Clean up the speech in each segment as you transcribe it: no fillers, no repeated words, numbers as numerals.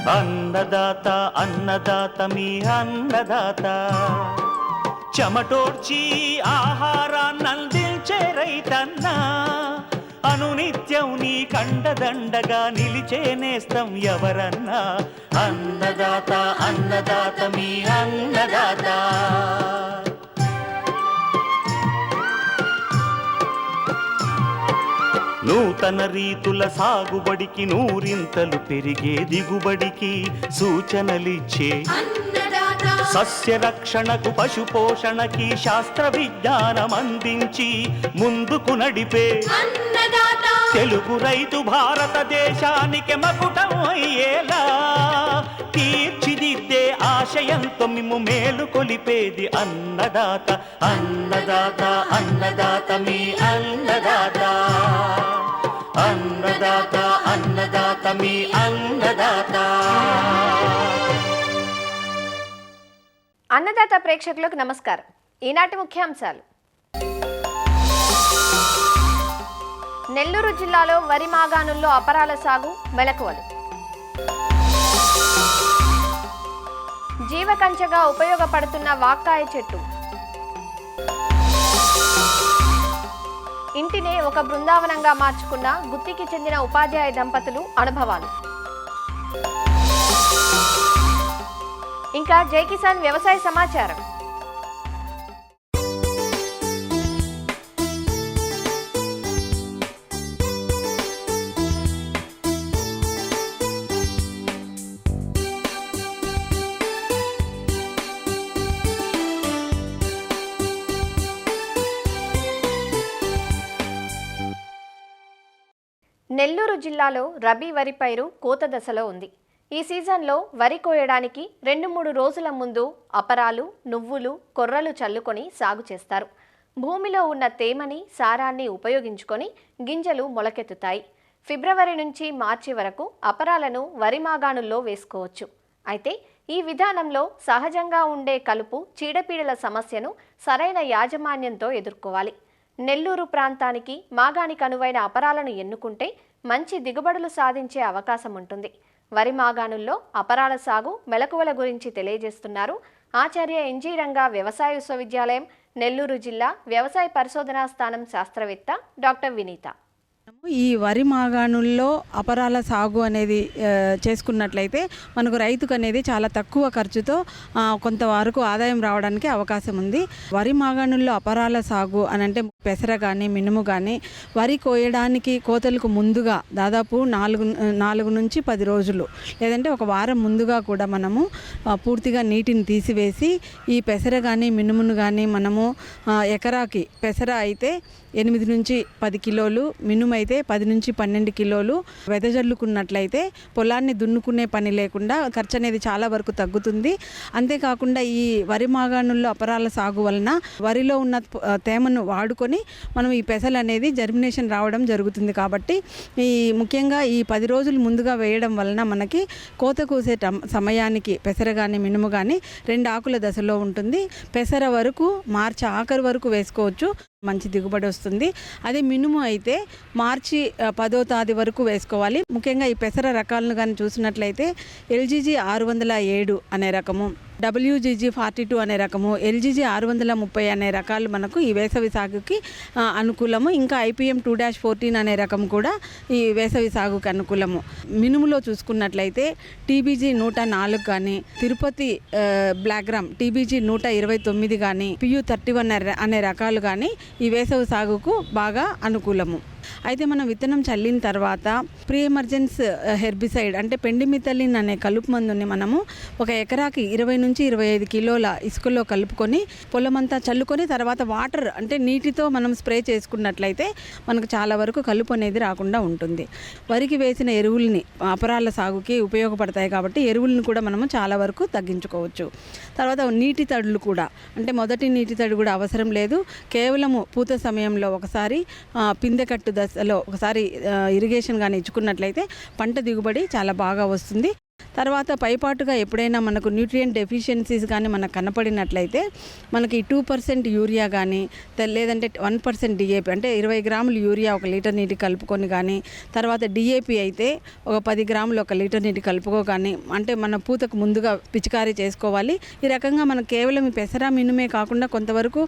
అన్నదాత అన్నదాత మీ అన్నదాత చెమటోడ్చి ఆహారాన్నందించే రైతన్నా అనునిత్యం నీ కండదండగా నిలిచే నేస్తం ఎవరన్నా అన్నదాత అన్నదాత మీ అన్నదాత నూతన రీతుల సాగుబడికి నూరింతలు పెరిగే దిగుబడికి సూచనలిచ్చే సస్య రక్షణకు పశు పోషణకి శాస్త్ర విజ్ఞానం అందించి ముందుకు నడిపే తెలుగు రైతు భారతదేశానికి మకుటం అయ్యేలా తీర్చిదిద్దే ఆశయంతో మిమ్ము మేలు కొలిపేది అన్నదాత అన్నదాత అన్నదాత మీ అన్నదాత అన్నదాత అన్నదాత మీ అన్నదాత. అన్నదాత ప్రేక్షకులకు నమస్కారం. ఈనాటి ముఖ్యాంశాలు: నెల్లూరు జిల్లాలో వరి మాగాణుల్లో అపరాల సాగు మెలకువలు, జీవకంచెగా ఉపయోగపడుతున్న వాక్కాయ చెట్టు, ఇంటినే ఒక బృందావనంగా మార్చుకున్న గుత్తికి చెందిన ఉపాధ్యాయ దంపతులు అనుభవాలు, ఇంకా జై కిసాన్ వ్యవసాయ సమాచారం. నెల్లూరు జిల్లాలో రబీ వరి పైరు కోత దశలో ఉంది. ఈ సీజన్లో వరి కోయడానికి 2-3 రోజుల ముందు అపరాలు, నువ్వులు, కొర్రలు చల్లుకొని సాగు చేస్తారు. భూమిలో ఉన్న తేమని, సారాన్ని ఉపయోగించుకొని గింజలు మొలకెత్తుతాయి. ఫిబ్రవరి నుంచి మార్చి వరకు అపరాలను వరి మాగాణుల్లో వేసుకోవచ్చు. అయితే ఈ విధానంలో సహజంగా ఉండే కలుపు, చీడపీడల సమస్యను సరైన యాజమాన్యంతో ఎదుర్కోవాలి. నెల్లూరు ప్రాంతానికి మాగాణికి అనువైన అపరాలను ఎన్నుకుంటే మంచి దిగుబడులు సాధించే అవకాశం ఉంటుంది. వరి మాగాణుల్లో అపరాల సాగు మెలకువల గురించి తెలియజేస్తున్నారు ఆచార్య ఎన్జీ రంగా వ్యవసాయ విశ్వవిద్యాలయం, నెల్లూరు జిల్లా వ్యవసాయ పరిశోధనా స్థానం శాస్త్రవేత్త డాక్టర్ వినీత. ఈ వరి మాగాణుల్లో అపరాల సాగు అనేది చేసుకున్నట్లయితే మనకు రైతుకు అనేది చాలా తక్కువ ఖర్చుతో కొంతవరకు ఆదాయం రావడానికి అవకాశం ఉంది. వరి మాగాణుల్లో అపరాల సాగు అని అంటే పెసర కానీ, మినుము కానీ వరి కోయడానికి కోతలకు ముందుగా దాదాపు 4 నుంచి 10 రోజులు లేదంటే ఒక వారం ముందుగా కూడా మనము పూర్తిగా నీటిని తీసివేసి ఈ పెసర కానీ, మినుమును కానీ మనము ఎకరాకి పెసర అయితే 8 నుంచి 10 కిలోలు, మినుము అయితే 10 నుంచి 12 కిలోలు వెదజల్లుకున్నట్లయితే పొలాన్ని దున్నుకునే పని లేకుండా ఖర్చు అనేది చాలా వరకు తగ్గుతుంది. అంతేకాకుండా ఈ వరి మాగాణుల్లో అపరాల సాగు వలన వరిలో ఉన్న తేమను వాడుకొని మనం ఈ పెసలు అనేది జర్మినేషన్ రావడం జరుగుతుంది. కాబట్టి ముఖ్యంగా ఈ 10 రోజులు ముందుగా వేయడం వలన మనకి కోత కోసే సమయానికి పెసర కానీ, మినుము కానీ 2 ఆకుల దశలో ఉంటుంది. పెసర వరకు మార్చి ఆఖరి వరకు వేసుకోవచ్చు, మంచి దిగుబడి వస్తుంది. అదే మినుము అయితే మార్చి 10వ తేదీ వరకు వేసుకోవాలి. ముఖ్యంగా ఈ పెసర రకాలను కానీ చూసినట్లయితే ఎల్జీజీ 607 అనే రకము, WGG 42 అనే రకము, LGG 630 అనే రకాలు మనకు ఈ వేసవి సాగుకి అనుకూలము. ఇంకా IPM 2-14 అనే రకం కూడా ఈ వేసవి సాగుకి అనుకూలము. మినుములో చూసుకున్నట్లయితే TBG 104 కానీ, తిరుపతి బ్లాక్గ్రామ్ TBG 129 కానీ, PU 31 అనే రకాలు కానీ ఈ వేసవి సాగుకు బాగా అనుకూలము. అయితే మనం విత్తనం చల్లిన తర్వాత ప్రీ ఎమర్జెన్స్ హెర్బిసైడ్ అంటే పెండిమిథలిన్ అనే కలుపు మందుని మనము ఒక ఎకరాకి 20 నుంచి 25 కిలోల ఇసుకలో కలుపుకొని పొలమంతా చల్లుకొని తర్వాత వాటర్ అంటే నీటితో మనం స్ప్రే చేసుకున్నట్లయితే మనకు చాలా వరకు కలుపు అనేది రాకుండా ఉంటుంది. వరికి వేసిన ఎరువుల్ని అపరాల సాగుకి ఉపయోగపడతాయి కాబట్టి ఎరువులను కూడా మనము చాలా వరకు తగ్గించుకోవచ్చు. తర్వాత నీటి తడులు కూడా అంటే మొదటి నీటి తడి కూడా అవసరం లేదు. కేవలము పూత సమయంలో ఒకసారి పిందెకట్టు దశలో ఒకసారి ఇరిగేషన్ కానీ ఇచ్చుకున్నట్లయితే పంట దిగుబడి చాలా బాగా వస్తుంది. తర్వాత పైపాటుగా ఎప్పుడైనా మనకు న్యూట్రియంట్ డెఫిషియన్సీస్ కానీ మనకు కనపడినట్లయితే మనకి 2% యూరియా కానీ లేదంటే 1% డిఏపి అంటే 20 గ్రాములు యూరియా 1 లీటర్ నీటి కలుపుకొని కానీ, తర్వాత డిఏపి అయితే ఒక 10 గ్రాములు 1 లీటర్ నీటి కలుపుకో కానీ, అంటే మన పూతకు ముందుగా పిచికారీ చేసుకోవాలి. ఈ రకంగా మనం కేవలం ఈ పెసర మినుమే కాకుండా కొంతవరకు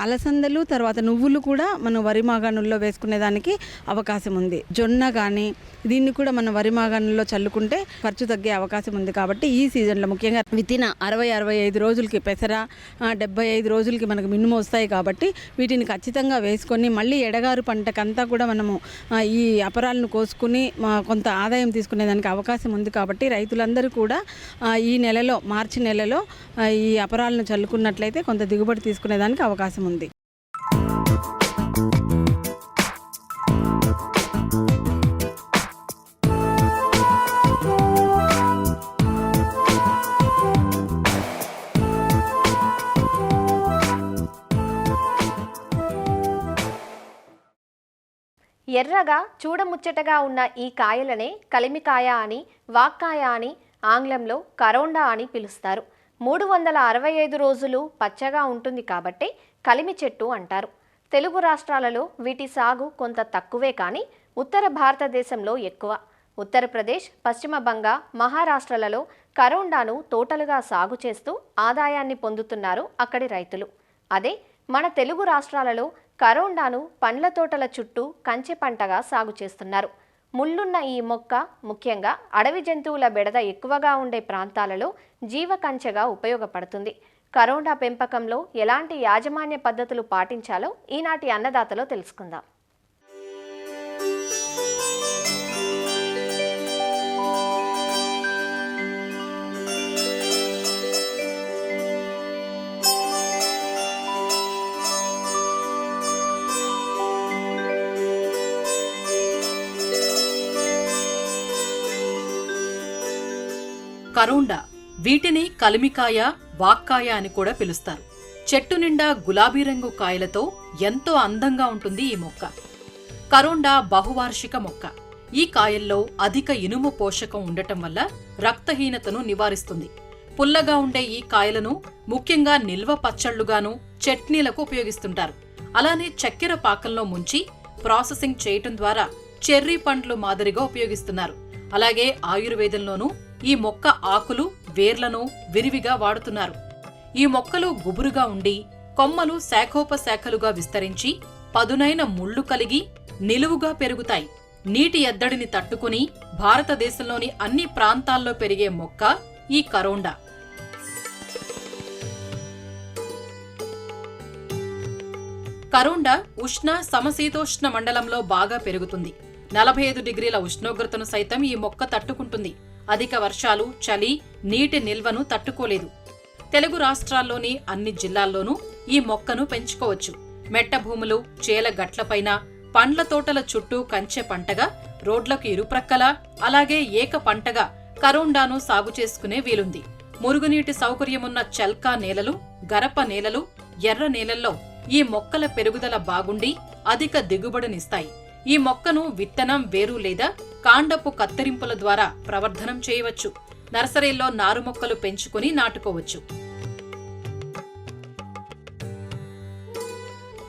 అలసందలు తర్వాత నువ్వులు కూడా మనం వరి మాగాణుల్లో వేసుకునేదానికి అవకాశం ఉంది. జొన్న కానీ దీన్ని కూడా మనం వరి మాగాణుల్లో చల్లుకుంటే ఖర్చు తగ్గే అవకాశం ఉంది. కాబట్టి ఈ సీజన్లో ముఖ్యంగా వితిన 60-65 రోజులకి పెసర, 75 రోజులకి మనకు మినుము వస్తాయి. కాబట్టి వీటిని ఖచ్చితంగా వేసుకొని మళ్ళీ ఎడగారు పంటకంతా కూడా మనము ఈ అపరాలను కోసుకుని కొంత ఆదాయం తీసుకునేదానికి అవకాశం ఉంది. కాబట్టి రైతులందరూ కూడా ఈ నెలలో మార్చి నెలలో ఈ అపరాలను చల్లుకున్నట్లయితే కొంత దిగుబడి తీసుకునేదానికి అవకాశం ఉంది. ఎర్రగా చూడముచ్చటగా ఉన్న ఈ కాయలనే కలిమికాయ అని, వాక్కాయ అని, ఆంగ్లంలో కరోండా అని పిలుస్తారు. 365 రోజులు పచ్చగా ఉంటుంది కాబట్టి కలిమి చెట్టు అంటారు. తెలుగు రాష్ట్రాలలో వీటి సాగు కొంత తక్కువే కానీ ఉత్తర భారతదేశంలో ఎక్కువ. ఉత్తరప్రదేశ్, పశ్చిమ బంగా, మహారాష్ట్రలలో కరోండాను తోటలుగా సాగు చేస్తూ ఆదాయాన్ని పొందుతున్నారు అక్కడి రైతులు. అదే మన తెలుగు రాష్ట్రాలలో కరోండాను పండ్ల తోటల చుట్టూ కంచె పంటగా సాగు చేస్తున్నారు. ముళ్ళున్న ఈ మొక్క ముఖ్యంగా అడవి జంతువుల బెడద ఎక్కువగా ఉండే ప్రాంతాలలో జీవ కంచెగా ఉపయోగపడుతుంది. కరోండా పెంపకంలో ఎలాంటి యాజమాన్య పద్ధతులు పాటించాలో ఈనాటి అన్నదాతలో తెలుసుకుందాం. కరోండా, వీటిని కలిమికాయ, వాక్కాయ అని కూడా పిలుస్తారు. చెట్టు నిండా గులాబీ రంగు కాయలతో ఎంతో అందంగా ఉంటుంది ఈ మొక్క. కరోండా బహువార్షిక మొక్క. ఈ కాయల్లో అధిక ఇనుము పోషకం ఉండటం వల్ల రక్తహీనతను నివారిస్తుంది. పుల్లగా ఉండే ఈ కాయలను ముఖ్యంగా నిల్వ పచ్చళ్లుగాను, చట్నీలకు ఉపయోగిస్తుంటారు. అలానే చక్కెర పాకంలో ముంచి ప్రాసెసింగ్ చేయటం ద్వారా చెర్రీ పండ్లు మాదిరిగా ఉపయోగిస్తున్నారు. అలాగే ఆయుర్వేదంలోనూ ఈ మొక్క ఆకులు, వేర్లను విరివిగా వాడుతున్నారు. ఈ మొక్కలు గుబురుగా ఉండి కొమ్మలు శాఖోపశాఖలుగా విస్తరించి పదునైన ముళ్ళు కలిగి నిలువుగా పెరుగుతాయి. నీటి ఎద్దడిని తట్టుకుని భారతదేశంలోని అన్ని ప్రాంతాల్లో పెరిగే మొక్క ఈ కరోండా. కరోండా ఉష్ణ సమశీతోష్ణ మండలంలో బాగా పెరుగుతుంది. 45 డిగ్రీల ఉష్ణోగ్రతను సైతం ఈ మొక్క తట్టుకుంటుంది. అధిక వర్షాలు, చలి, నీటి నిల్వను తట్టుకోలేదు. తెలుగు రాష్ట్రాల్లోని అన్ని జిల్లాల్లోనూ ఈ మొక్కను పెంచుకోవచ్చు. మెట్ట భూములు, చేల గట్లపైన, పండ్ల తోటల చుట్టూ కంచె పంటగా, రోడ్లకు ఇరుప్రక్కలా, అలాగే ఏక పంటగా కరోండాను సాగు చేసుకునే వీలుంది. మురుగునీటి సౌకర్యమున్న చల్కా నేలలు, గరప నేలలు, ఎర్ర నేలల్లో ఈ మొక్కల పెరుగుదల బాగుండి అధిక దిగుబడినిస్తాయి. ఈ మొక్కను విత్తనం, వేరు లేదా కాండపు కత్తిరింపుల ద్వారా ప్రవర్ధనం చేయవచ్చు. నర్సరీల్లో నారు మొక్కలు పెంచుకుని నాటుకోవచ్చు.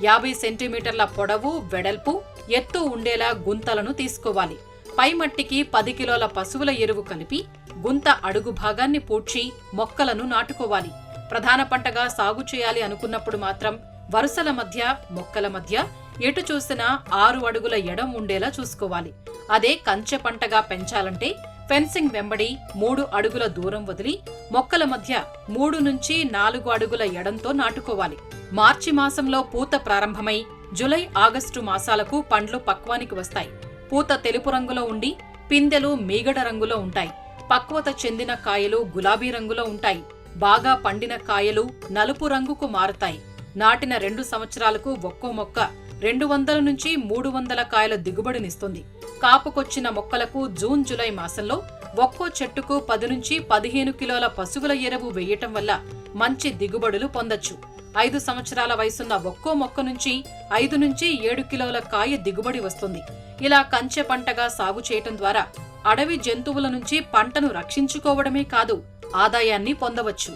50 సెంటీమీటర్ల పొడవు, వెడల్పు, ఎత్తు ఉండేలా గుంతలను తీసుకోవాలి. పై మట్టికి 10 కిలోల పశువుల ఎరువు కలిపి గుంత అడుగు భాగాన్ని పూడ్చి మొక్కలను నాటుకోవాలి. ప్రధాన పంటగా సాగు చేయాలి అనుకున్నప్పుడు మాత్రం వరుసల మధ్య, మొక్కల మధ్య ఎటు చూసినా 6 అడుగుల ఎడం ఉండేలా చూసుకోవాలి. అదే కంచె పంటగా పెంచాలంటే ఫెన్సింగ్ వెంబడి 3 అడుగుల దూరం వదిలి మొక్కల మధ్య 3 నుంచి 4 అడుగుల ఎడంతో నాటుకోవాలి. మార్చి మాసంలో పూత ప్రారంభమై జులై, ఆగస్టు మాసాలకు పండ్లు పక్వానికి వస్తాయి. పూత తెలుపు రంగులో ఉండి పిందెలు మీగడ రంగులో ఉంటాయి. పక్వత చెందిన కాయలు గులాబీ రంగులో ఉంటాయి. బాగా పండిన కాయలు నలుపు రంగుకు మారుతాయి. నాటిన 2 సంవత్సరాలకు ఒక్కో మొక్క 200 నుంచి 300 కాయల దిగుబడినిస్తుంది. కాపుకొచ్చిన మొక్కలకు జూన్, జులై మాసంలో ఒక్కో చెట్టుకు 10 నుంచి 15 కిలోల పశువుల ఎరువు వేయటం వల్ల మంచి దిగుబడులు పొందొచ్చు. 5 సంవత్సరాల వయసున్న ఒక్కో మొక్క నుంచి 5 నుంచి 7 కిలోల కాయ దిగుబడి వస్తుంది. ఇలా కంచె పంటగా సాగు చేయటం ద్వారా అడవి జంతువుల నుంచి పంటను రక్షించుకోవడమే కాదు, ఆదాయాన్ని పొందవచ్చు.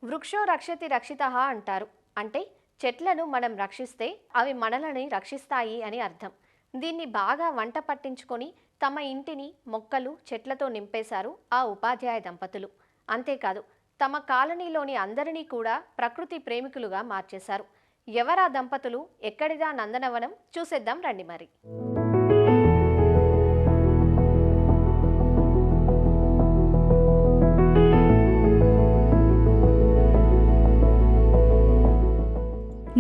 వృక్షో రక్షతి రక్షితః అంటారు. అంటే చెట్లను మనం రక్షిస్తే అవి మనల్ని రక్షిస్తాయి అని అర్థం. దీన్ని బాగా వంట పట్టించుకొని తమ ఇంటిని మొక్కలు చెట్లతో నింపేశారు ఆ ఉపాధ్యాయ దంపతులు. అంతేకాదు తమ కాలనీలోని అందరినీ కూడా ప్రకృతి ప్రేమికులుగా మార్చేశారు. ఎవరా దంపతులు, ఎక్కడిదా నందనవనం, చూసేద్దాం రండి మరి.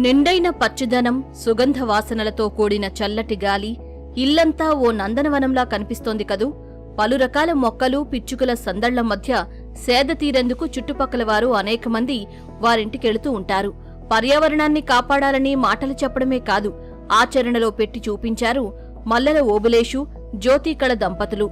నిండైన పచ్చదనం, సుగంధ వాసనలతో కూడిన చల్లటి గాలి, ఇల్లంతా ఓ నందనవనంలా కనిపిస్తోంది కదూ. పలు రకాల మొక్కలు, పిచ్చుకల సందళ్ల మధ్య సేద తీరేందుకు చుట్టుపక్కల వారు అనేక మంది వారింటికెళుతూ ఉంటారు. పర్యావరణాన్ని కాపాడాలని మాటలు చెప్పడమే కాదు, ఆచరణలో పెట్టి చూపించారు మల్లెల ఓబులేషు, జ్యోతికళ దంపతులు.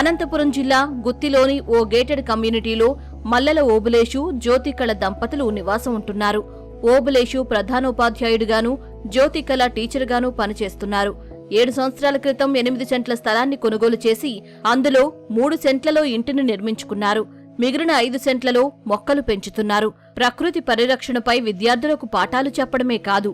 అనంతపురం జిల్లా గుత్తిలోని ఓ గేటెడ్ కమ్యూనిటీలో మల్లెల ఓబులేషు, జ్యోతికళ దంపతులు నివాసం ఉంటున్నారు. ఓబులేషు ప్రధానోపాధ్యాయుడిగాను, జ్యోతికళ టీచర్గాను పనిచేస్తున్నారు. 7 సంవత్సరాల క్రితం 8 సెంట్ల స్థలాన్ని కొనుగోలు చేసి అందులో 3 సెంట్లలో ఇంటిని నిర్మించుకున్నారు. మిగిలిన 5 సెంట్లలో మొక్కలు పెంచుతున్నారు. ప్రకృతి పరిరక్షణపై విద్యార్థులకు పాఠాలు చెప్పడమే కాదు,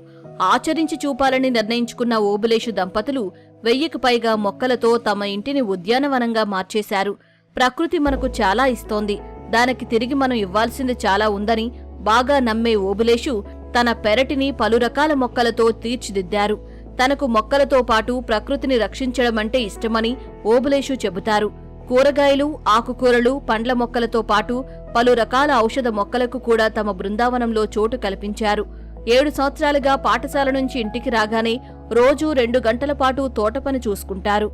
ఆచరించి చూపాలని నిర్ణయించుకున్న ఓబులేషు దంపతులు 1000కి పైగా మొక్కలతో తమ ఇంటిని ఉద్యానవనంగా మార్చేశారు. ప్రకృతి మనకు చాలా ఇస్తోంది, దానికి తిరిగి మనం ఇవ్వాల్సింది చాలా ఉందని బాగా నమ్మే ఓబులేషు తన పెరటిని పలు రకాల మొక్కలతో తీర్చిదిద్దారు. తనకు మొక్కలతో పాటు ప్రకృతిని రక్షించడమంటే ఇష్టమని ఓబులేషు చెబుతారు. కూరగాయలు, ఆకుకూరలు, పండ్ల మొక్కలతో పాటు పలు రకాల ఔషధ మొక్కలకు కూడా తమ బృందావనంలో చోటు కల్పించారు. 7 సంవత్సరాలుగా పాఠశాల నుంచి ఇంటికి రాగానే రోజూ 2 గంటల పాటు తోట పని చూసుకుంటారు.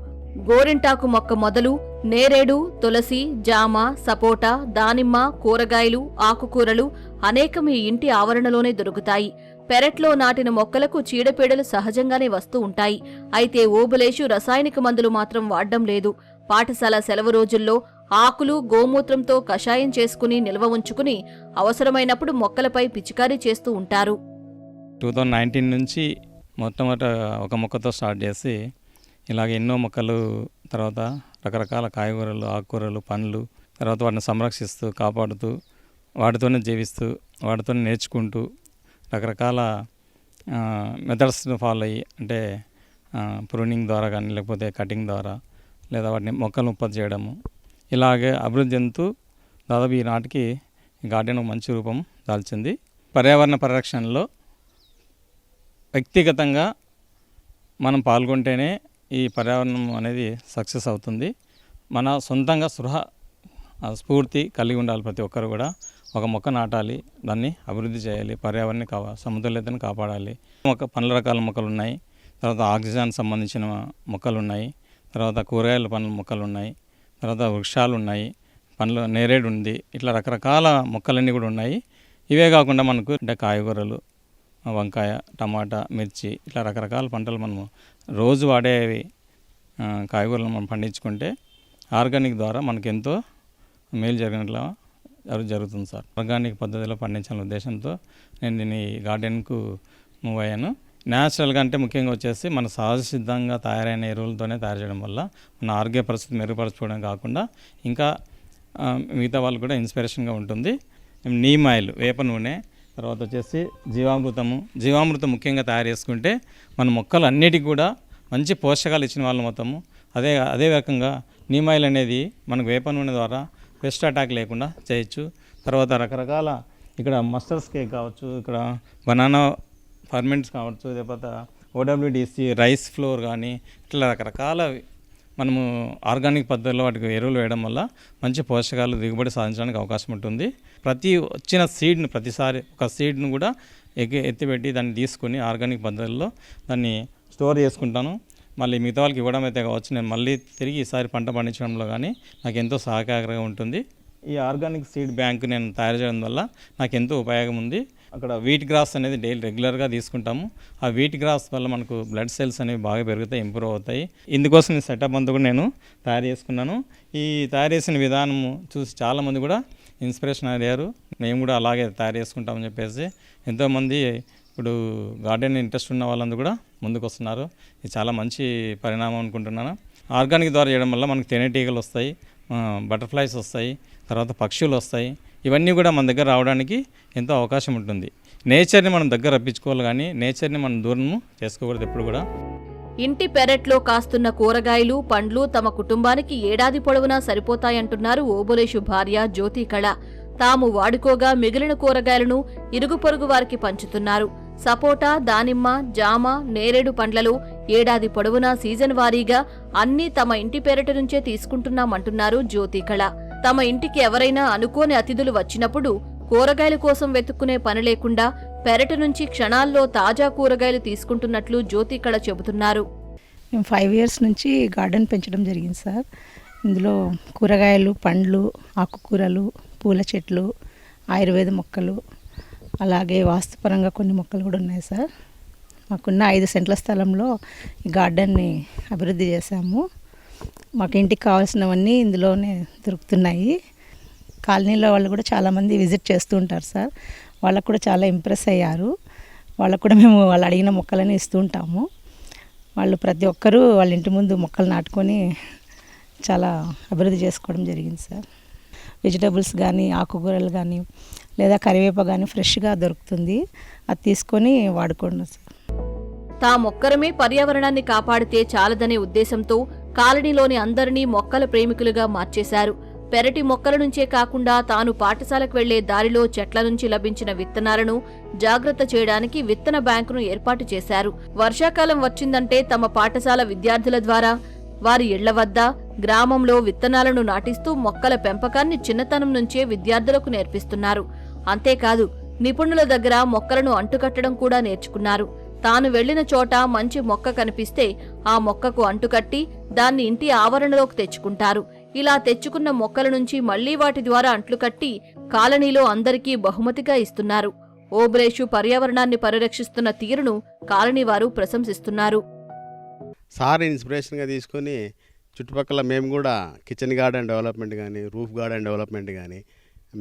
గోరింటాకు మొక్క మొదలు నేరేడు, తులసి, జామ, సపోటా, దానిమ్మ, కూరగాయలు, ఆకుకూరలు అనేకం ఈ ఇంటి ఆవరణలోనే దొరుకుతాయి. పెరట్లో నాటిన మొక్కలకు చీడపీడలు సహజంగానే వస్తూ ఉంటాయి. అయితే ఓబులేషు రసాయనిక మందులు మాత్రం వాడ్డం లేదు. పాఠశాల సెలవు రోజుల్లో ఆకులు, గోమూత్రంతో కషాయం చేసుకుని నిల్వ ఉంచుకుని అవసరమైనప్పుడు మొక్కలపై పిచికారీ చేస్తూ ఉంటారు. 2019 నుంచి మొట్టమొదట ఒక మొక్కతో స్టార్ట్ చేసి ఇలాగ ఎన్నో మొక్కలు, తర్వాత రకరకాల కాయగూరలు, ఆకుకూరలు, పండ్లు, తర్వాత వాటిని సంరక్షిస్తూ కాపాడుతూ వాటితోనే జీవిస్తూ వాటితోనే నేర్చుకుంటూ రకరకాల మెథడ్స్ను ఫాలో అయ్యి, అంటే ప్రూనింగ్ ద్వారా కానీ లేకపోతే కటింగ్ ద్వారా లేదా వాటిని మొక్కలను ఉత్పత్తి చేయడము, ఇలాగే అభివృద్ధి చెందుతూ దాదాపు ఈనాటికి గార్డెన్ మంచి రూపం దాల్చింది. పర్యావరణ పరిరక్షణలో వ్యక్తిగతంగా మనం పాల్గొంటేనే ఈ పర్యావరణం అనేది సక్సెస్ అవుతుంది. మన సొంతంగా స్ఫూర్తి కలిగి ఉండాలి. ప్రతి ఒక్కరు కూడా ఒక మొక్క నాటాలి, దాన్ని అభివృద్ధి చేయాలి, పర్యావరణాన్ని సమతుల్యతను కాపాడాలి. పండ్ల రకాల మొక్కలు ఉన్నాయి, తర్వాత ఆక్సిజన్ సంబంధించిన మొక్కలు ఉన్నాయి, తర్వాత కూరగాయల పండ్ల మొక్కలు ఉన్నాయి, తర్వాత వృక్షాలు ఉన్నాయి, పండ్ల నేరేడు ఉంది, ఇట్లా రకరకాల మొక్కలన్నీ కూడా ఉన్నాయి. ఇవే కాకుండా మనకు అంటే కాయగూరలు, వంకాయ, టమాటా, మిర్చి, ఇట్లా రకరకాల పంటలు మనము రోజు వాడేవి కాయగూరలు మనం పండించుకుంటే ఆర్గానిక్ ద్వారా మనకు ఎంతో మేలు జరిగినట్లా జరుగుతుంది సార్. ఆర్గానిక్ పద్ధతిలో పండించాలనే ఉద్దేశంతో నేను దీన్ని గార్డెన్కు మూవ్ అయ్యాను. న్యాచురల్గా అంటే ముఖ్యంగా వచ్చేసి మన సహజ సిద్ధంగా తయారైన ఎరువులతోనే తయారు చేయడం వల్ల మన ఆరోగ్య పరిస్థితి మెరుగుపరచుకోవడం కాకుండా ఇంకా మిగతా వాళ్ళు కూడా ఇన్స్పిరేషన్గా ఉంటుంది. నీమ్ ఆయిల్, వేప నూనె, తర్వాత వచ్చేసి జీవామృతం ముఖ్యంగా తయారు చేసుకుంటే మన మొక్కలు అన్నిటికీ కూడా మంచి పోషకాలు ఇచ్చిన వాళ్ళు మొత్తము. అదే రకంగా నీమ్ ఆయిల్ అనేది మనకు వేప నూనె ద్వారా పెస్ట్ అటాక్ లేకుండా చేయొచ్చు. తర్వాత రకరకాల ఇక్కడ మస్టర్స్ కేక్ కావచ్చు, ఇక్కడ బనానా ఫర్మెంట్స్ కావచ్చు, లేకపోతే OWDC రైస్ ఫ్లోర్ కానీ ఇట్లా రకరకాల మనము ఆర్గానిక్ పద్ధతిలో వాటికి ఎరువులు వేయడం వల్ల మంచి పోషకాలు దిగుబడి సాధించడానికి అవకాశం ఉంటుంది. ప్రతి వచ్చిన సీడ్ని ప్రతిసారి ఒక సీడ్ను కూడా ఎత్తిపెట్టి దాన్ని తీసుకొని ఆర్గానిక్ పద్ధతుల్లో దాన్ని స్టోర్ చేసుకుంటాను. మళ్ళీ మిగతా వాళ్ళకి ఇవ్వడం అయితే కావచ్చు, నేను మళ్ళీ తిరిగి ఈసారి పంట పండించడంలో కానీ నాకు ఎంతో సహకారంగా ఉంటుంది. ఈ ఆర్గానిక్ సీడ్ బ్యాంక్ నేను తయారు చేయడం వల్ల నాకు ఎంతో ఉపయోగం ఉంది. అక్కడ వీట్ గ్రాస్ అనేది డైలీ రెగ్యులర్గా తీసుకుంటాము. ఆ వీట్ గ్రాస్ వల్ల మనకు బ్లడ్ సెల్స్ అనేవి బాగా పెరుగుతాయి, ఇంప్రూవ్ అవుతాయి. ఇందుకోసం ఈ సెటప్ అంతా కూడా నేను తయారు చేసుకున్నాను. ఈ తయారు చేసిన విధానం చూసి చాలామంది కూడా ఇన్స్పిరేషన్ అయ్యారు. మేము కూడా అలాగే తయారు చేసుకుంటామని చెప్పేసి ఎంతోమంది ఇప్పుడు గార్డెన్ ఇంట్రెస్ట్ ఉన్న వాళ్ళందరూ కూడా ముందుకు వస్తున్నారు. ఇది చాలా మంచి పరిణామం అనుకుంటున్నాను. ఆర్గానిక్ ద్వారా చేయడం వల్ల మనకు తేనెటీగలు వస్తాయి, బటర్ఫ్లైస్ వస్తాయి, తర్వాత పక్షులు వస్తాయి. ఇవన్నీ కూడా మన దగ్గర రావడానికి ఎంతో అవకాశం ఉంటుంది. నేచర్ని మనం దగ్గర రప్పించుకోవాలి, కానీ నేచర్ని మనం దూరం చేసుకోకూడదు ఎప్పుడు కూడా. ఇంటి పెరట్లో కాస్తున్న కూరగాయలు, పండ్లు తమ కుటుంబానికి ఏడాది పొడవునా సరిపోతాయంటున్నారు ఓబులేషు భార్య జ్యోతి కళ. తాము వాడుకోగా మిగిలిన కూరగాయలను ఇరుగు పొరుగు వారికి పంచుతున్నారు. సపోటా, దానిమ్మ, జామ, నేరేడు పండ్లలో ఏడాది పొడవునా సీజన్ వారీగా అన్నీ తమ ఇంటి పెరటి నుంచే తీసుకుంటున్నామంటున్నారు జ్యోతి కళ. తమ ఇంటికి ఎవరైనా అనుకోని అతిథులు వచ్చినప్పుడు కూరగాయల కోసం వెతుక్కునే పని లేకుండా పెరటి నుంచి క్షణాల్లో తాజా కూరగాయలు తీసుకుంటున్నట్లు జ్యోతి కళ చెబుతున్నారు. మేము 5 years నుంచి గార్డెన్ పెంచడం జరిగింది సార్. ఇందులో కూరగాయలు, పండ్లు, ఆకుకూరలు, పూల చెట్లు, ఆయుర్వేద మొక్కలు, అలాగే వాస్తుపరంగా కొన్ని మొక్కలు కూడా ఉన్నాయి సార్. మాకున్న 5 సెంట్ల స్థలంలో ఈ గార్డెన్ని అభివృద్ధి చేశాము. మాకు ఇంటికి కావాల్సినవన్నీ ఇందులోనే దొరుకుతున్నాయి. కాలనీలో వాళ్ళు కూడా చాలామంది విజిట్ చేస్తూ ఉంటారు సార్. వాళ్ళకు కూడా చాలా ఇంప్రెస్ అయ్యారు. వాళ్ళకు కూడా మేము వాళ్ళు అడిగిన మొక్కలని ఇస్తూ ఉంటాము. వాళ్ళు ప్రతి ఒక్కరూ వాళ్ళ ఇంటి ముందు మొక్కలు నాటుకొని చాలా అభివృద్ధి చేసుకోవడం జరిగింది సార్. వెజిటబుల్స్ కానీ, ఆకుకూరలు కానీ, లేదా కరివేప కానీ ఫ్రెష్గా దొరుకుతుంది. అది తీసుకొని వాడుకోండి సార్. తామొక్కరమే పర్యావరణాన్ని కాపాడితే చాలదనే ఉద్దేశంతో కాలనీలోని అందరినీ మొక్కల ప్రేమికులుగా మార్చేశారు. పెరటి మొక్కల నుంచే కాకుండా తాను పాఠశాలకు వెళ్లే దారిలో చెట్ల నుంచి లభించిన విత్తనాలను జాగ్రత్త చేయడానికి విత్తన బ్యాంకును ఏర్పాటు చేశారు. వర్షాకాలం వచ్చిందంటే తమ పాఠశాల విద్యార్థుల ద్వారా వారి ఇళ్ల వద్ద, గ్రామంలో విత్తనాలను నాటిస్తూ మొక్కల పెంపకాన్ని చిన్నతనం నుంచే విద్యార్థులకు నేర్పిస్తున్నారు. అంతేకాదు నిపుణుల దగ్గర మొక్కలను అంటుకట్టడం కూడా నేర్చుకున్నారు. తాను వెళ్లిన చోట మంచి మొక్క కనిపిస్తే ఆ మొక్కకు అంటుకట్టి దాన్ని ఇంటి ఆవరణలోకి తెచ్చుకుంటారు. ఇలా తెచ్చుకున్న మొక్కల నుంచి మళ్లీ వాటి ద్వారా అంట్లు కట్టి కాలనీలో అందరికీ బహుమతిగా ఇస్తున్నారు. ఓబులేషు పర్యావరణాన్ని పరిరక్షిస్తున్న తీరును కాలనీ వారు ప్రశంసిస్తున్నారు. సార్ ఇన్స్పిరేషన్గా తీసుకొని చుట్టుపక్కల మేము కూడా కిచెన్ గార్డెన్ డెవలప్మెంట్ కానీ, రూఫ్ గార్డెన్ డెవలప్మెంట్ కానీ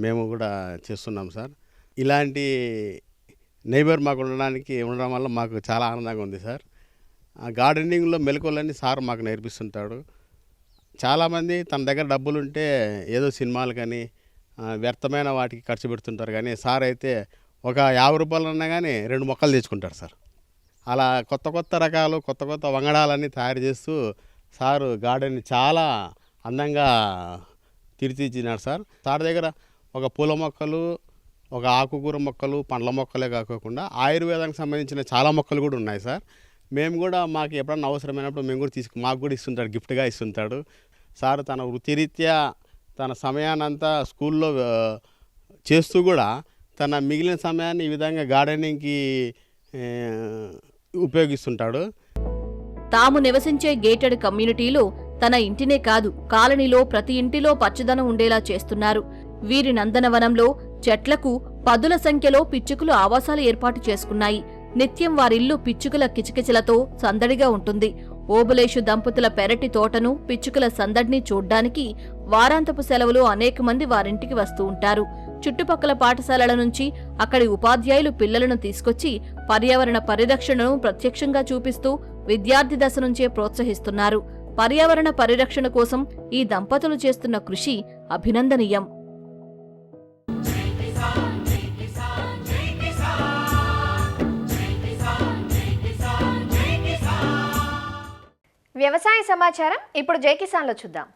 మేము కూడా చేస్తున్నాం సార్. ఇలాంటి నైబర్ మాకు ఉండడం వల్ల మాకు చాలా ఆనందంగా ఉంది సార్. ఆ గార్డెనింగ్లో మెలకువలన్నీ సార్ మాకు నేర్పిస్తుంటాడు. చాలామంది తన దగ్గర డబ్బులు ఉంటే ఏదో సినిమాలు కానీ వ్యర్థమైన వాటికి ఖర్చు పెడుతుంటారు, కానీ సార్ అయితే ఒక 50 రూపాయలు అన్నా కానీ 2 మొక్కలు తెచ్చుకుంటారు సార్. అలా కొత్త కొత్త రకాలు, కొత్త కొత్త వంగడాలన్నీ తయారు చేస్తూ సారు గార్డెన్ని చాలా అందంగా తీర్చిదిద్దినాడు సార్. సార్ దగ్గర ఒక పూల మొక్కలు, ఒక ఆకుకూర మొక్కలు, పండ్ల మొక్కలే కాకుండా ఆయుర్వేదానికి సంబంధించిన చాలా మొక్కలు కూడా ఉన్నాయి సార్. మేము కూడా మాకు ఎప్పుడన్నా అవసరమైనప్పుడు మేము కూడా మాకు కూడా ఇస్తుంటాడు, గిఫ్ట్గా ఇస్తుంటాడు. సార్ తన వృత్తిరీత్యా తన సమయాన్నంతా స్కూల్లో చేస్తూ కూడా తన మిగిలిన సమయాన్ని ఈ విధంగా గార్డెనింగ్కి ఉపయోగిస్తుంటాడు. తాము నివసించే గేటెడ్ కమ్యూనిటీలో తన ఇంటినే కాదు కాలనీలో ప్రతి ఇంటిలో పచ్చదనం ఉండేలా చేస్తున్నారు. వీరి నందనవనంలో చెట్లకు పదుల సంఖ్యలో పిచ్చుకలు ఆవాసాలు ఏర్పాటు చేసుకున్నాయి. నిత్యం వారిల్లు పిచ్చుకల కిచకిచలతో సందడిగా ఉంటుంది. ఓబులేషు దంపతుల పెరటి తోటను, పిచ్చుకల సందడిని చూడ్డానికి వారాంతపు సెలవులో అనేక మంది వారింటికి వస్తూ ఉంటారు. చుట్టుపక్కల పాఠశాలల నుంచి అక్కడి ఉపాధ్యాయులు పిల్లలను తీసుకొచ్చి పర్యావరణ పరిరక్షణను ప్రత్యక్షంగా చూపిస్తూ విద్యార్థి దశ నుంచే ప్రోత్సహిస్తున్నారు. పర్యావరణ పరిరక్షణ కోసం ఈ దంపతులు చేస్తున్న కృషి అభినందనీయం. వ్యవసాయ సమాచారం ఇప్పుడు జై కిసాన్లో చూద్దాం.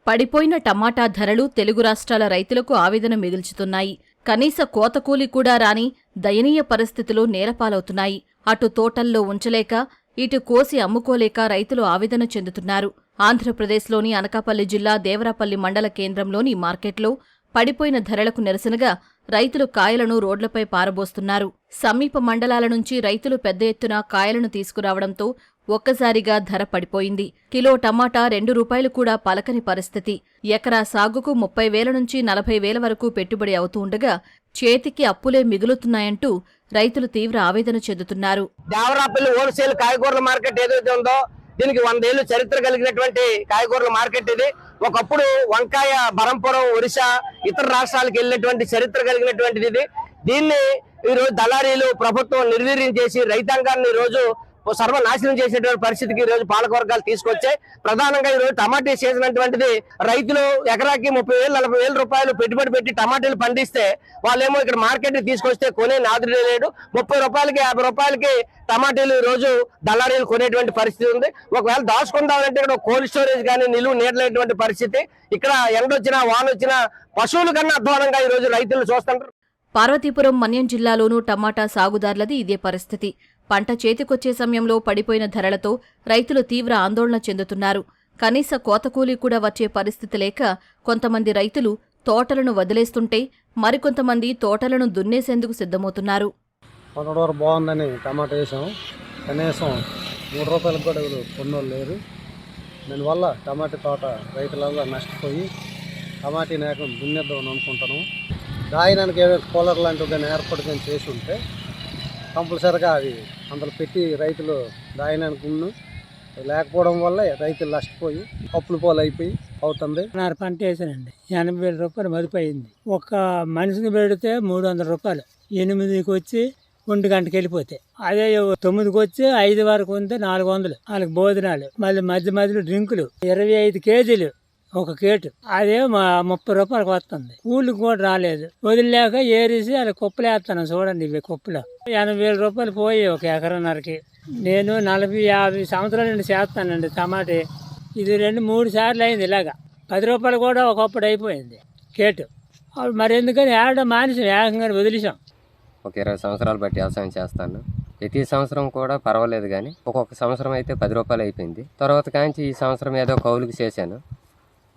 పడిపోయిన టమాటా ధరలు తెలుగు రాష్ట్రాల రైతులకు ఆవేదన మిగుల్చుతున్నాయి. కనీస కోతకూలి కూడా రాని దయనీయ పరిస్థితులు నేలపాలవుతున్నాయి. అటు తోటల్లో ఉంచలేక, ఇటు కోసి అమ్ముకోలేక రైతులు ఆవేదన చెందుతున్నారు. ఆంధ్రప్రదేశ్లోని అనకాపల్లి జిల్లా దేవరాపల్లి మండల కేంద్రంలోని మార్కెట్లో పడిపోయిన ధరలకు నిరసనగా రైతులు కాయలను రోడ్లపై పారబోస్తున్నారు. సమీప మండలాల నుంచి రైతులు పెద్ద ఎత్తున కాయలను తీసుకురావడంతో ఒక్కసారిగా ధర పడిపోయింది. కిలో టమాటా ₹2 కూడా పలకని పరిస్థితి. ఎకరా సాగుకు 30,000 నుంచి 40,000 వరకు పెట్టుబడి అవుతూ ఉండగా చేతికి అప్పులే మిగులుతున్నాయంటూ రైతులు తీవ్ర ఆవేదన చెందుతున్నారు. దేవరాపల్లి హోల్సేల్ కాయగూరల మార్కెట్ ఏదైతే ఉందో దీనికి 100 ఏళ్లు చరిత్ర కలిగినటువంటి కాయగూరల మార్కెట్ ఇది. ఒకప్పుడు వంకాయ బరంపురం, ఒరిస్సా, ఇతర రాష్ట్రాలకు వెళ్ళినటువంటి చరిత్ర కలిగినటువంటిది ఇది. దీన్ని ఈరోజు దళారీలు ప్రభుత్వం నిర్వీర్యం చేసి రైతాంగాన్ని ఈరోజు సర్వనాశనం చేసేటువంటి పరిస్థితికి ఈ రోజు పాలకవర్గాలు తీసుకొచ్చాయి. ప్రధానంగా ఈ రోజు టమాటా సీజన్ అటువంటిది. రైతులు ఎకరాకి 30,000 40,000 రూపాయలు పెట్టుబడి పెట్టి టమాటాలు పండిస్తే వాళ్ళేమో ఇక్కడ మార్కెట్ తీసుకొస్తే కొనే నాదుడే లేడు. 30 రూపాయలకి 50 రూపాయలకి టమాటాలు ఈ రోజు దళారీలు కొనేటువంటి పరిస్థితి ఉంది. ఒకవేళ దాచుకుందామంటే ఇక్కడ కోల్డ్ స్టోరేజ్ కానీ నిలువ నీడలేటువంటి పరిస్థితి. ఇక్కడ ఎండొచ్చినా వానొచ్చినా పశువుల కన్నా అధ్వానంగా ఈ రోజు రైతులు చూస్తుంటారు. పార్వతీపురం, మన్యం జిల్లాలోనూ టమాటా సాగుదారులది ఇదే పరిస్థితి. పంట చేతికొచ్చే సమయంలో పడిపోయిన ధరలతో రైతులు తీవ్ర ఆందోళన చెందుతున్నారు. కనీస కోతకూలీ కూడా వచ్చే పరిస్థితి లేక కొంతమంది రైతులు తోటలను వదిలేస్తుంటే మరికొంతమంది తోటలను దున్నేసేందుకు సిద్ధమవుతున్నారు. కొనడోరు బాగుందని టమాటా వేసాం. కనీసం ₹3 కూడా కొన్నోళ్ళు లేరు. దానివల్ల టమాటా తోట రైతులందరూ నష్టపోయి టమాటీ నేకం దున్నేద్దామని అనుకుంటాను. దాయనానికి ఏదైనా కూలర్ లాంటివి కానీ ఏర్పాటు కానీ చేసి ఉంటే కంపల్సరిగా అవి అందులో పెట్టి రైతులు దాయనానికి లేకపోవడం వల్ల రైతులు నష్టపోయి అప్పుల పోలు అయిపోయి అవుతుంది. పంట వేసానండి. ₹80,000 మదిపోయింది. ఒక మనిషిని పెడితే ₹300, 8కి వచ్చి 1 గంటకి వెళ్ళిపోతే, అదే 9కి వచ్చి 5 వరకు ఉంటే 400. వాళ్ళకి భోజనాలు, మళ్ళీ మధ్య మధ్యలో డ్రింకులు, 25 కేజీలు ఒక కేటు, అదే ₹30 వస్తుంది. కూలికి కూడా రాలేదు. వదిలేక ఏరేసి అలా కుప్పలు వేస్తాను. చూడండి ఇవి కుప్పలు. ₹80,000 పోయి ఒక ఎకరన్నరకి. నేను 40-50 సంవత్సరాల నుండి చేస్తానండి టమాటే. ఇది 2-3 సార్లు అయింది ఇలాగా. ₹10 కూడా ఒకప్పుడు అయిపోయింది కేటు. మరి ఎందుకని మానేసి ఏకంగా వదిలేసాం. ఒక 20 సంవత్సరాలు బట్టి వ్యవసాయం చేస్తాను. ప్రతి సంవత్సరం కూడా పర్వాలేదు, కానీ ఒక్కొక్క సంవత్సరం అయితే ₹10 అయిపోయింది. తర్వాత కాంచి ఈ సంవత్సరం ఏదో కౌలుకి చేశాను.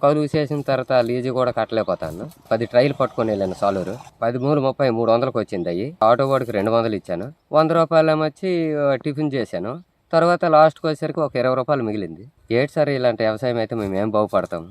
కౌలుకు చేసిన తర్వాత లీజు కూడా కట్టలేకపోతాను. 10 ట్రైలు పట్టుకొని వెళ్ళాను సాలూరు. 10 3 30 300కి వచ్చింది. అయ్యి ఆటో వాడికి 200 ఇచ్చాను. ₹100 ఏమొచ్చి టిఫిన్ చేశాను. తర్వాత లాస్ట్కి వచ్చేసరికి ఒక ₹20 మిగిలింది. ఏడు సార్ ఇలాంటి వ్యవసాయం అయితే మేమేం బాగుపడతాము.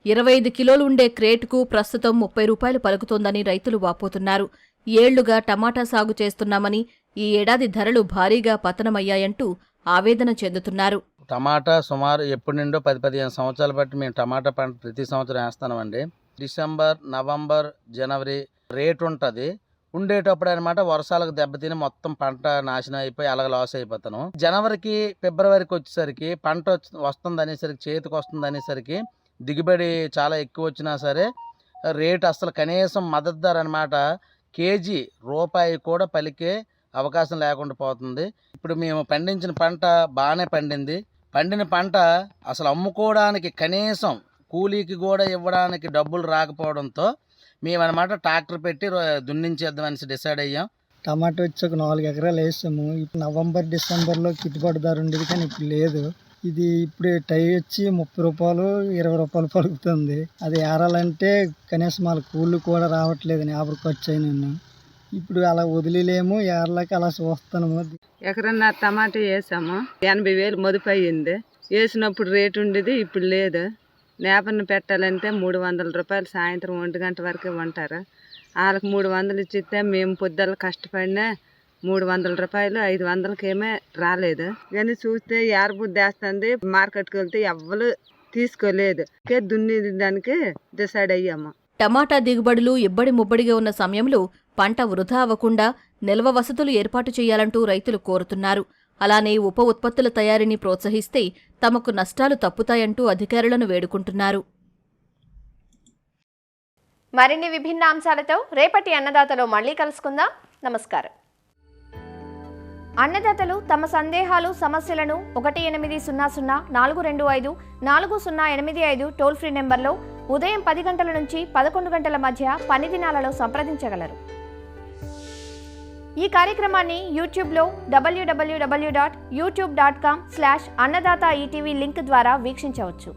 25 కిలోలు ఉండే క్రేటుకు ప్రస్తుతం ₹30 పలుకుతోందని రైతులు వాపోతున్నారు. ఏళ్లుగా టమాటా సాగు చేస్తున్నామని ఈ ఏడాది ధరలు భారీగా పతనమయ్యాయంటూ ఆవేదన చెందుతున్నారు. టమాటా సుమారు ఎప్పటి నుండో 10-15 సంవత్సరాలు బట్టి మేము టమాటా పంట ప్రతి సంవత్సరం వేస్తున్నామండి. డిసెంబర్, నవంబర్, జనవరి రేట్ ఉంటుంది. ఉండేటప్పుడు అనమాట వర్షాలకు దెబ్బతిని మొత్తం పంట నాశనం అయిపోయి అలాగ లాస్ అయిపోతాను. జనవరికి ఫిబ్రవరికి వచ్చేసరికి పంట వస్తుంది అనేసరికి, చేతికి వస్తుంది అనేసరికి దిగుబడి చాలా ఎక్కువ వచ్చినా సరే రేట్ అసలు కనీసం మద్దతు ధర అనమాట కేజీ ₹1 కూడా పలికే అవకాశం లేకుండా పోతుంది. ఇప్పుడు మేము పండించిన పంట బాగానే పండింది. పండిన పంట అసలు అమ్ముకోవడానికి కనీసం కూలీకి కూడా ఇవ్వడానికి డబ్బులు రాకపోవడంతో మేమన్నమాట ట్రాక్టర్ పెట్టి దున్నించేద్దామని డిసైడ్ అయ్యాం. టమాటో వచ్చి ఒక 4 ఎకరాలు వేసాము. ఇప్పుడు నవంబర్, డిసెంబర్లో గిట్టుబాటు ధర ఉండేది, కానీ ఇప్పుడు లేదు. ఇది ఇప్పుడు టై వచ్చి ₹30, ₹20 పలుకుతుంది. అది ఏరాలంటే కనీసం వాళ్ళ కూలి కూడా రావట్లేదు. ఆవిడ ఖర్చు అయినా ఇప్పుడు అలా వదిలేలేము. ఏర్లకి అలా చూస్తాము. ఎకరన్నర టమాటా వేసాము. 80,000 మదుపు అయ్యింది. వేసినప్పుడు రేటు ఉండేది, ఇప్పుడు లేదు. నేపన్న పెట్టాలంటే ₹300 సాయంత్రం 1 గంట వరకే ఉంటారు. వాళ్ళకి 300 ఇచ్చితే మేము పొద్దున్న కష్టపడినా ₹300 500కి ఏమే రాలేదు. కానీ చూస్తే ఏరబుద్ధి వేస్తుంది. మార్కెట్కి వెళ్తే ఎవ్వరు తీసుకోలేదు. దున్నేదానికి డిసైడ్ అయ్యాము. టమాటా దిగుబడులు ఇబ్బడి ముబ్బడిగా ఉన్న సమయంలో పంట వృధా అవ్వకుండా నిల్వ వసతులు ఏర్పాటు చేయాలంటూ రైతులు కోరుతున్నారు. అలానే ఉప ఉత్పత్తుల తయారీని ప్రోత్సహిస్తే తమకు నష్టాలు తప్పుతాయంటూ అధికారులను వేడుకుంటున్నారు. మరిన్ని విభిన్న అంశాలతో రేపటి అన్నదాతలో మళ్ళీ కలుసుకుందాం. నమస్కారం. అన్నదాతలు తమ సందేహాలు, సమస్యలను 1800-425-4085 టోల్ ఫ్రీ నెంబర్లో ఉదయం 10 గంటల నుంచి 11 గంటల మధ్య పని దినాలలో సంప్రదించగలరు. ఈ కార్యక్రమాన్ని యూట్యూబ్లో www.youtube.com/annadaata ETV లింక్ ద్వారా వీక్షించవచ్చు.